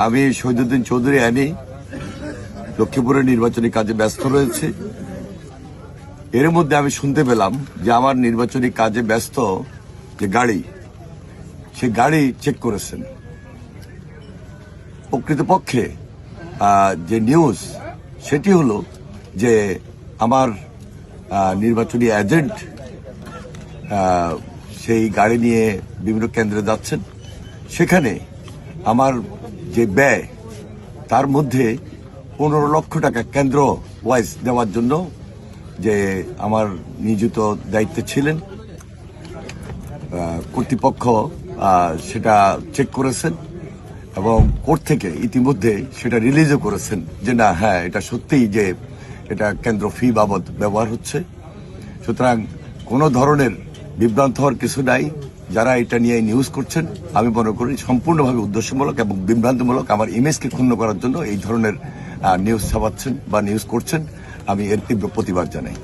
আমি শহীদুদ্দিন চৌধুরী আনি লক্ষ্মীপুরের নির্বাচনী কাজে ব্যস্ত রয়েছে। এর মধ্যে আমি শুনতে পেলাম যে আমার নির্বাচনী কাজে ব্যস্ত যে গাড়ি, সে গাড়ি চেক করেছেন। প্রকৃতপক্ষে যে নিউজ সেটি হলো যে আমার নির্বাচনী এজেন্ট সেই গাড়ি নিয়ে বিভিন্ন কেন্দ্রে যাচ্ছেন। সেখানে আমার যে ব্যয় তার মধ্যে 15 লক্ষ টাকা কেন্দ্র ওয়াইজ দেওয়ার জন্য যে আমার নিয়োজিত দায়িত্বে ছিলেন কর্তৃপক্ষ সেটা চেক করেছেন এবং কোর্ট থেকে ইতিমধ্যে সেটা রিলিজও করেছেন যে না, হ্যাঁ, এটা সত্যিই যে এটা কেন্দ্র ফি বাবদ ব্যবহার হচ্ছে। সুতরাং কোনো ধরনের বিভ্রান্ত হওয়ার কিছু নাই। যারা এটা নিয়ে নিউজ করছেন, আমি মনে করি সম্পূর্ণভাবে উদ্দেশ্যমূলক এবং বিভ্রান্তমূলক আমার ইমেজকে ক্ষুণ্ণ করার জন্য এই ধরনের নিউজ ছাপাচ্ছেন বা নিউজ করছেন। আমি এর তীব্র প্রতিবাদ জানাই।